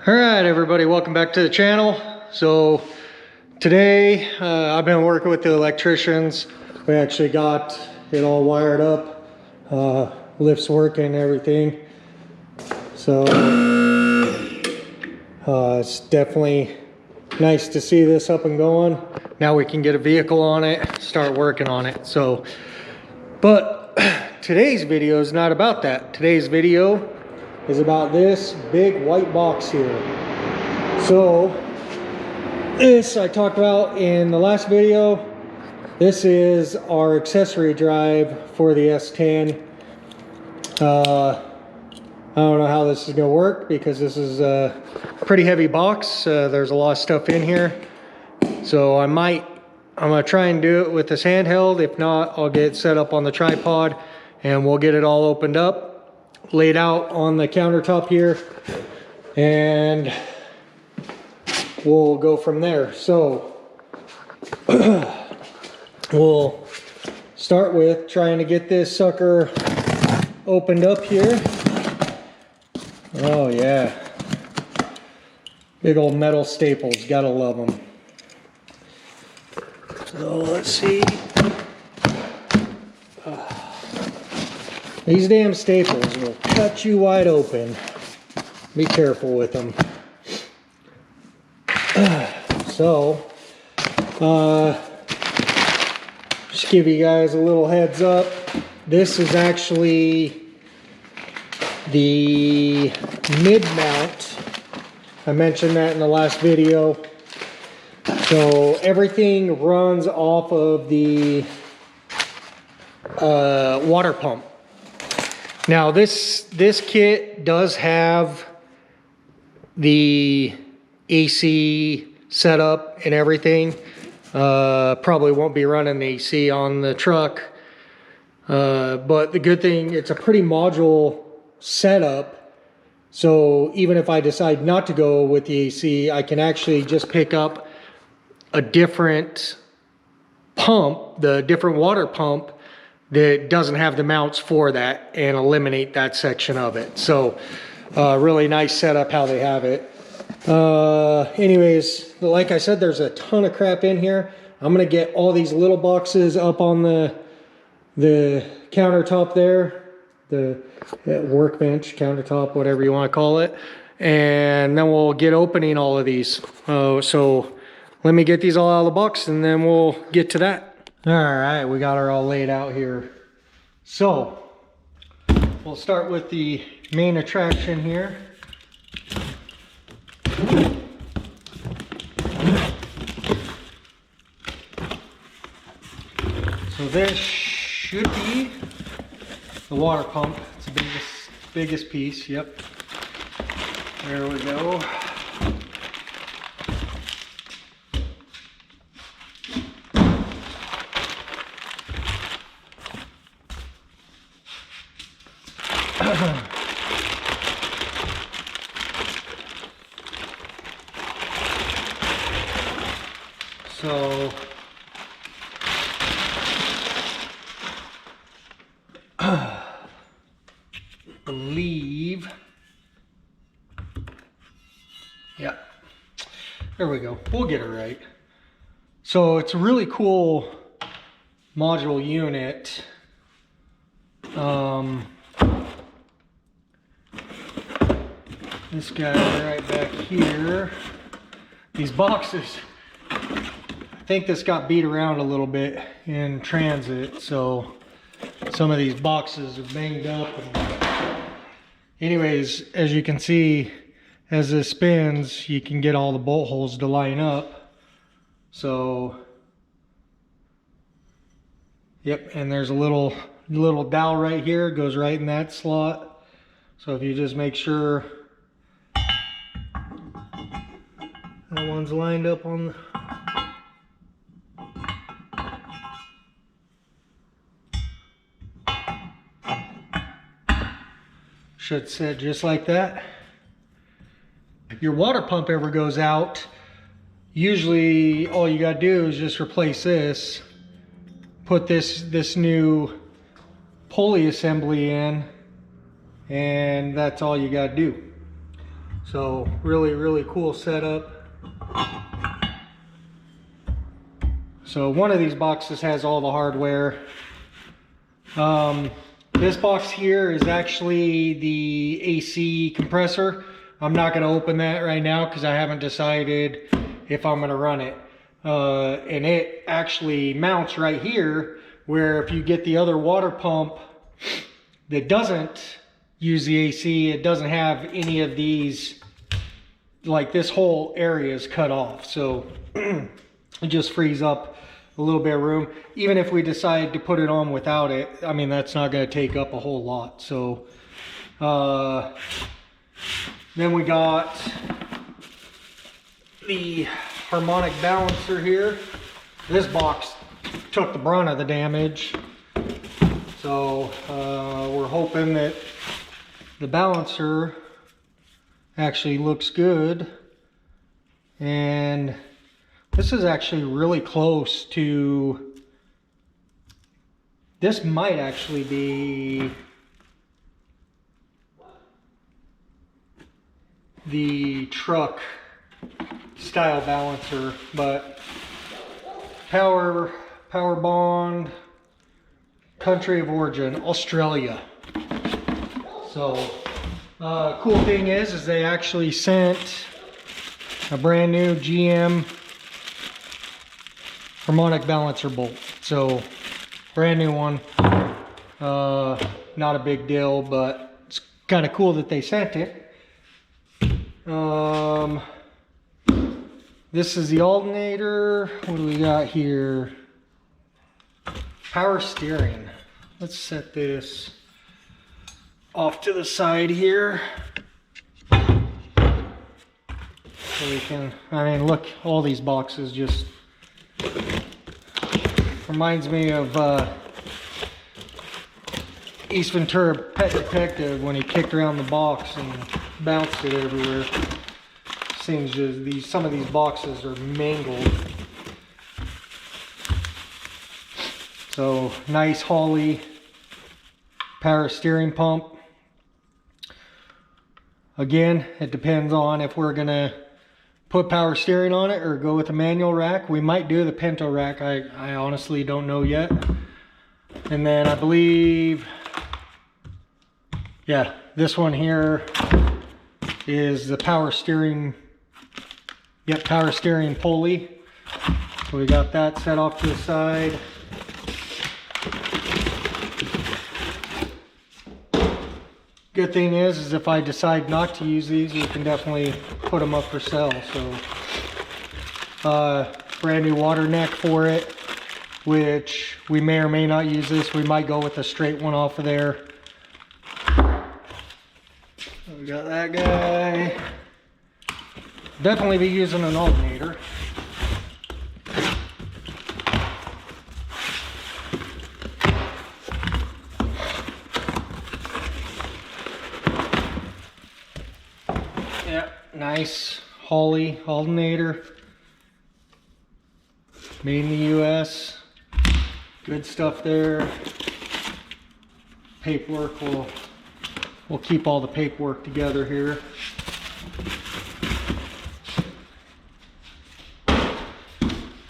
All right, everybody, welcome back to the channel. So today I've been working with the electricians. We actually got it all wired up, lifts working and everything. So it's definitely nice to see this up and going. Now we can get a vehicle on it, start working on it. So, but today's video is not about that. Today's video is about this big white box here. So this I talked about in the last video. This is our accessory drive for the S10. I don't know how this is going to work because this is a pretty heavy box. There's a lot of stuff in here. So I'm going to try and do it with this handheld. If not, I'll get it set up on the tripod and we'll get it all opened up, laid out on the countertop here, and we'll go from there. So we'll start with trying to get this sucker opened up here. Oh yeah, big old metal staples, gotta love them. So let's see. These damn staples will cut you wide open. Be careful with them. So, just give you guys a little heads up. This is actually the mid mount. I mentioned that in the last video. So everything runs off of the water pump. Now this kit does have the AC setup and everything. Probably won't be running the AC on the truck. But the good thing, it's a pretty module setup. So even if I decide not to go with the AC, I can actually just pick up a different pump, the different water pump that doesn't have the mounts for that, and eliminate that section of it. So really nice setup how they have it. Anyways, like I said, there's a ton of crap in here. I'm gonna get all these little boxes up on the countertop there, the workbench, countertop, whatever you want to call it, and then we'll get opening all of these. So let me get these all out of the box and then we'll get to that. All right, we got her all laid out here. So we'll start with the main attraction here. So this should be the water pump. It's the biggest piece. Yep. There we go. So believe, yeah, there we go. We'll get it right. So it's a really cool module unit. This guy right back here, these boxes, I think this got beat around a little bit in transit, so some of these boxes are banged up. Anyways, as you can see, as this spins, you can get all the bolt holes to line up. So, yep, and there's a little dowel right here, it goes right in that slot. So if you just make sure that one's lined up on the should sit just like that. If your water pump ever goes out, usually all you gotta do is just replace this, put this new pulley assembly in, and that's all you gotta do. So really, really cool setup. So one of these boxes has all the hardware. This box here is actually the AC compressor. I'm not going to open that right now because I haven't decided if I'm going to run it. And it actually mounts right here, where if you get the other water pump that doesn't use the AC, it doesn't have any of these, like this whole area is cut off. So it just frees up a little bit of room. Even if we decide to put it on without it, I mean, that's not going to take up a whole lot. So then we got the harmonic balancer here. This box took the brunt of the damage. So we're hoping that the balancer actually looks good. And this is actually really close to, this might actually be the truck style balancer, but power bond, country of origin, Australia. So cool thing is they actually sent a brand new GM harmonic balancer bolt. So brand new one. Not a big deal, but it's kind of cool that they sent it. This is the alternator. What do we got here? Power steering. Let's set this off to the side here. So we can, I mean, look, all these boxes just reminds me of Ace Ventura Pet Detective when he kicked around the box and bounced it everywhere. Seems just some of these boxes are mangled. So nice Holley power steering pump. Again, it depends on if we're gonna put power steering on it or go with a manual rack. We might do the Pinto rack. I honestly don't know yet. And then I believe, yeah, this one here is the power steering. Yep, power steering pulley. So we got that set off to the side. Good thing is if I decide not to use these, we can definitely put them up for sale. So brand new water neck for it, which we may or may not use this. We might go with a straight one off of there. So we got that guy. Definitely be using an alternator. Yep, nice Holley alternator. Made in the US. Good stuff there. Paperwork, we'll keep all the paperwork together here.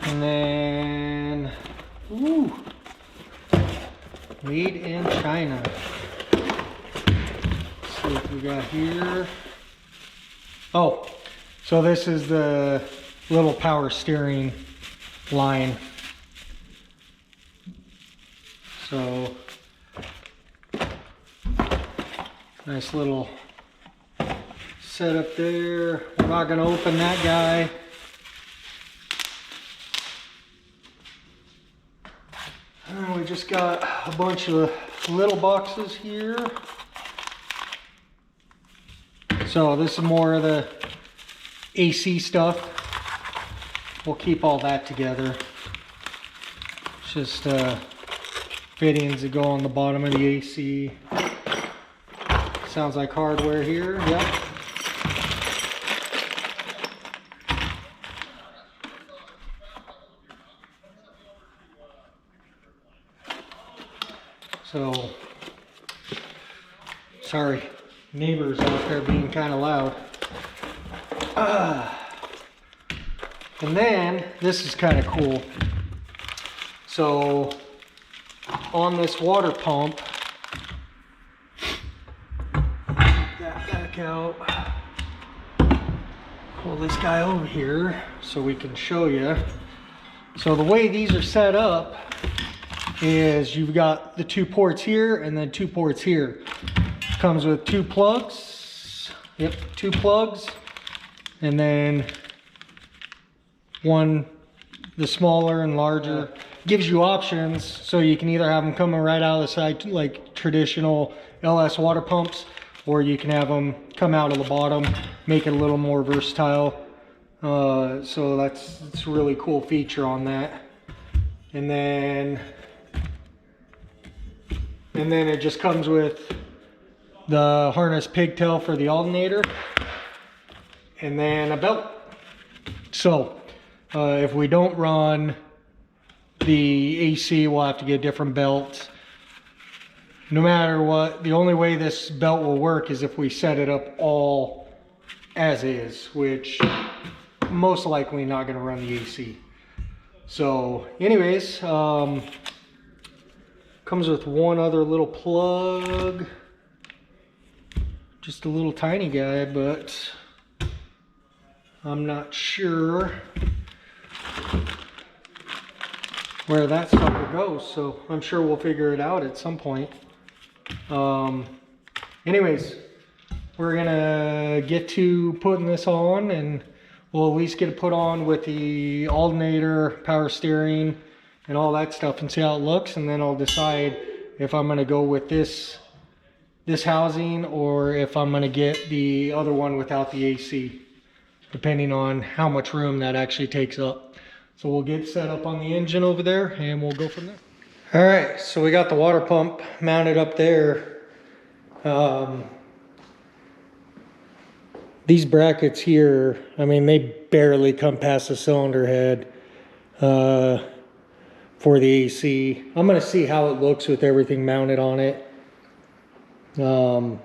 And then, ooh, made in China. Let's see what we got here. Oh, so this is the little power steering line. So, nice little setup there. We're not going to open that guy. And we just got a bunch of little boxes here. So this is more of the AC stuff. We'll keep all that together. It's just fittings that go on the bottom of the AC. Sounds like hardware here. Yep. So, sorry, neighbors out there being kind of loud. And then this is kind of cool. So on this water pump, take that back out. Pull this guy over here so we can show you. So the way these are set up is you've got the 2 ports here and then 2 ports here. Comes with 2 plugs. Yep, 2 plugs. And then one, the smaller and larger. Gives you options, so you can either have them coming right out of the side like traditional LS water pumps, or you can have them come out of the bottom, make it a little more versatile. So that's a really cool feature on that. And then it just comes with the harness pigtail for the alternator, and then a belt. So if we don't run the AC, we'll have to get different belts. No matter what, the only way this belt will work is if we set it up all as is, which most likely not going to run the AC. So anyways, comes with one other little plug, just a little tiny guy, but I'm not sure where that sucker goes, so I'm sure we'll figure it out at some point. Anyways, we're gonna get to putting this on, and we'll at least get it put on with the alternator, power steering, and all that stuff, and see how it looks, and then I'll decide if I'm gonna go with this housing or if I'm gonna get the other one without the AC, depending on how much room that actually takes up. So we'll get set up on the engine over there and we'll go from there. All right, so we got the water pump mounted up there. These brackets here, I mean, they barely come past the cylinder head for the AC. I'm gonna see how it looks with everything mounted on it. And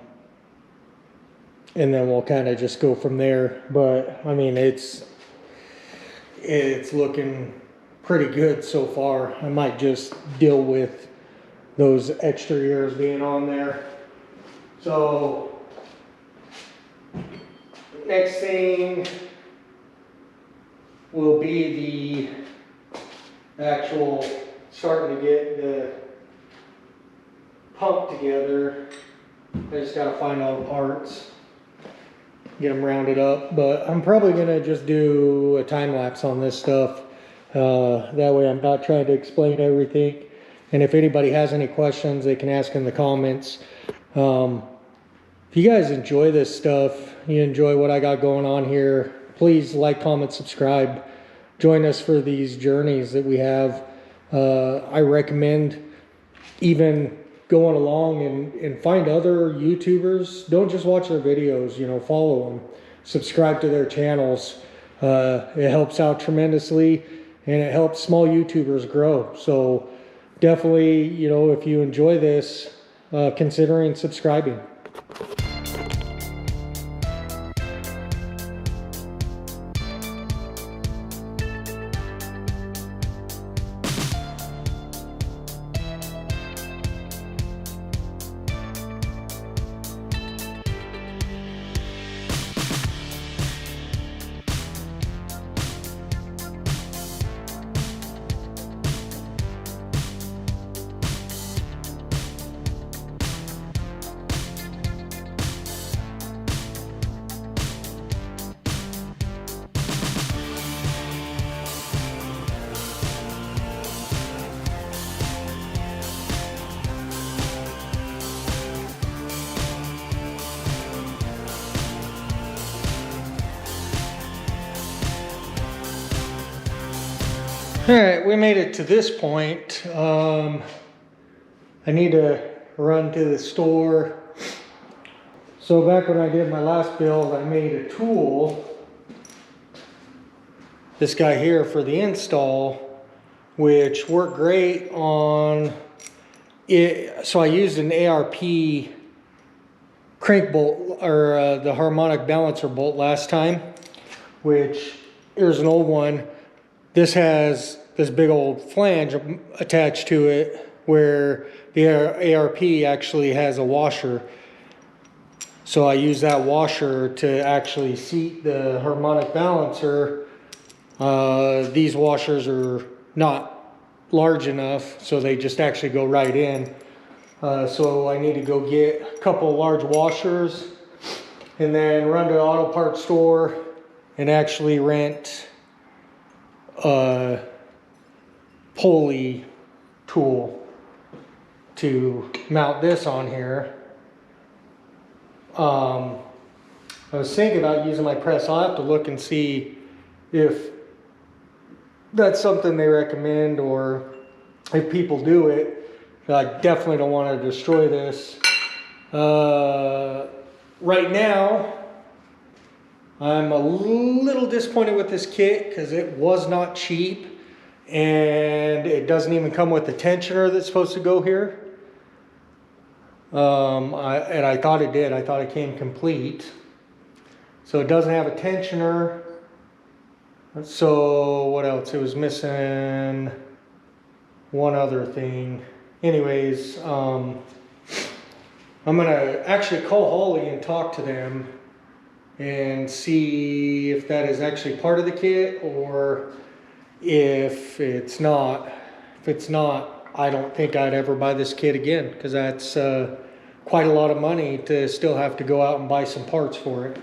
then we'll kind of just go from there. But I mean, it's looking pretty good so far. I might just deal with those extra ears being on there. So next thing will be the actual starting to get the pump together. I just gotta find all the parts, get them rounded up, but I'm probably gonna just do a time lapse on this stuff. That way I'm not trying to explain everything. And if anybody has any questions, they can ask in the comments. If you guys enjoy this stuff, you enjoy what I got going on here, please like, comment, subscribe. Join us for these journeys that we have. I recommend even going along and find other YouTubers. Don't just watch their videos, you know, follow them, subscribe to their channels. It helps out tremendously, and it helps small YouTubers grow. So definitely, you know, if you enjoy this, considering subscribing. All right, we made it to this point. I need to run to the store. So back when I did my last build, I made a tool, this guy here, for the install, which worked great on it. So I used an ARP crank bolt, or the harmonic balancer bolt last time. which here's an old one. This has this big old flange attached to it where the ARP actually has a washer. So I use that washer to actually seat the harmonic balancer. These washers are not large enough, so they just actually go right in. So I need to go get a couple large washers and then run to the auto parts store and actually rent a pulley tool to mount this on here. I was thinking about using my press. I'll have to look and see if that's something they recommend or if people do it. I definitely don't want to destroy this. Right now, I'm a little disappointed with this kit because it was not cheap and it doesn't even come with the tensioner that's supposed to go here. And I thought it did. I thought it came complete. So it doesn't have a tensioner. So what else? It was missing one other thing. Anyways, I'm gonna actually call Holley and talk to them and see if that is actually part of the kit or if it's not. If it's not, I don't think I'd ever buy this kit again because that's quite a lot of money to still have to go out and buy some parts for it.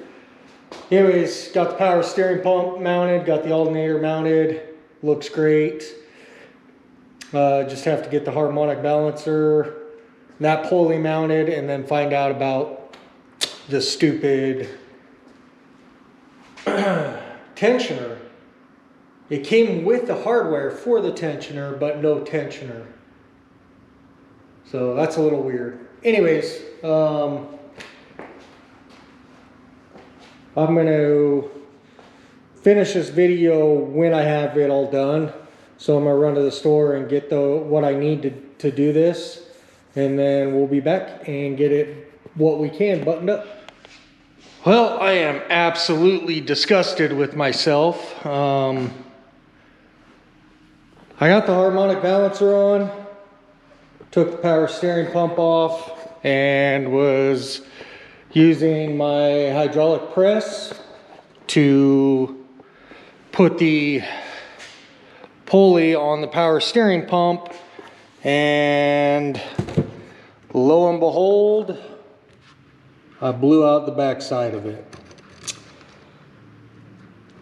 Anyways, got the power steering pump mounted, got the alternator mounted, looks great. Just have to get the harmonic balancer, that pulley mounted, and then find out about the stupid tensioner. It came with the hardware for the tensioner, but no tensioner. So that's a little weird. Anyways, I'm going to finish this video when I have it all done. So I'm going to run to the store and get what I need to do this. And then we'll be back and get it what we can buttoned up. Well, I am absolutely disgusted with myself. I got the harmonic balancer on, took the power steering pump off, and was using my hydraulic press to put the pulley on the power steering pump, and lo and behold, I blew out the back side of it.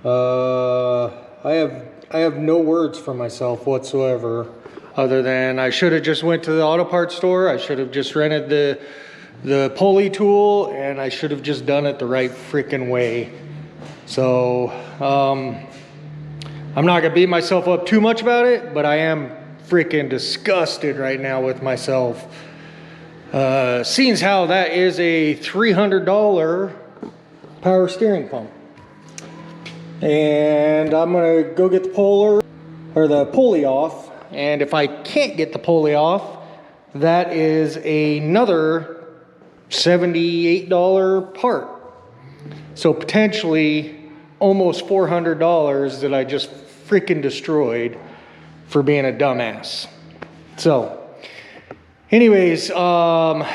I have no words for myself whatsoever, other than I should have just went to the auto parts store. I should have just rented the pulley tool, and I should have just done it the right freaking way. So I'm not gonna beat myself up too much about it, but I am freaking disgusted right now with myself. Seeing how that is a $300 power steering pump. And I'm gonna go get the pulley off. And if I can't get the pulley off, that is another $78 part. So potentially almost $400 that I just freaking destroyed for being a dumbass. So anyways, before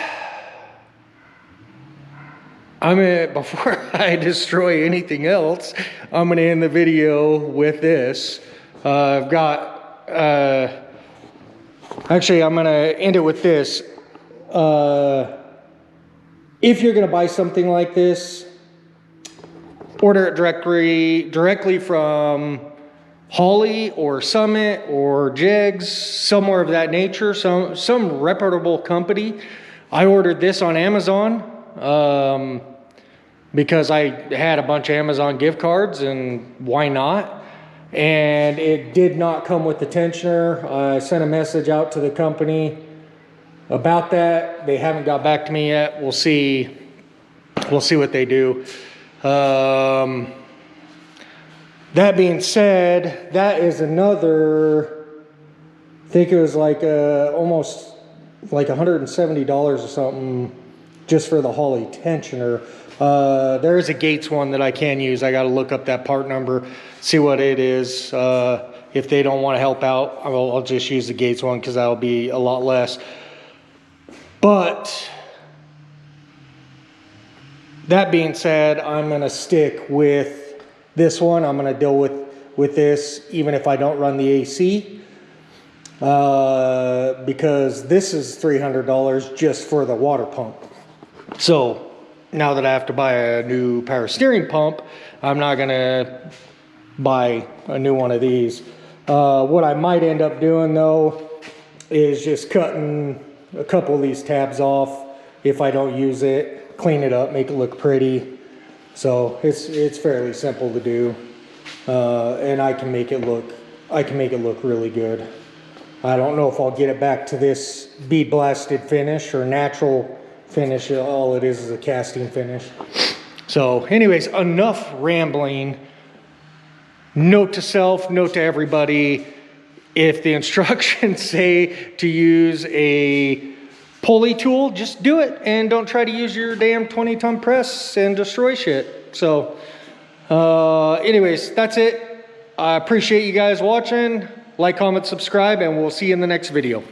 I destroy anything else, I'm gonna end the video with this. I've got, actually I'm gonna end it with this. If you're gonna buy something like this, order it directly from Holley or Summit or Jegs, somewhere of that nature, some reputable company. I ordered this on Amazon because I had a bunch of Amazon gift cards, and why not? And it did not come with the tensioner. I sent a message out to the company about that. They haven't got back to me yet. We'll see what they do. That being said, that is another, I think it was like almost like $170 or something just for the Holley tensioner. There is a Gates one that I can use. I got to look up that part number, see what it is. If they don't want to help out, I'll just use the Gates one because that'll be a lot less. But that being said, I'm going to stick with this one. I'm going to deal with this even if I don't run the AC. Because this is $300 just for the water pump. So now that I have to buy a new power steering pump, I'm not going to buy a new one of these. What I might end up doing though is just cutting a couple of these tabs off if I don't use it, clean it up, make it look pretty. So it's fairly simple to do, and I can make it look really good. I don't know if I'll get it back to this bead blasted finish or natural finish. All it is a casting finish. So anyways, enough rambling. Note to self, note to everybody, if the instructions say to use a pulley tool, just do it and don't try to use your damn 20-ton press and destroy shit. So anyways, that's it. I appreciate you guys watching. Like, comment, subscribe, and we'll see you in the next video.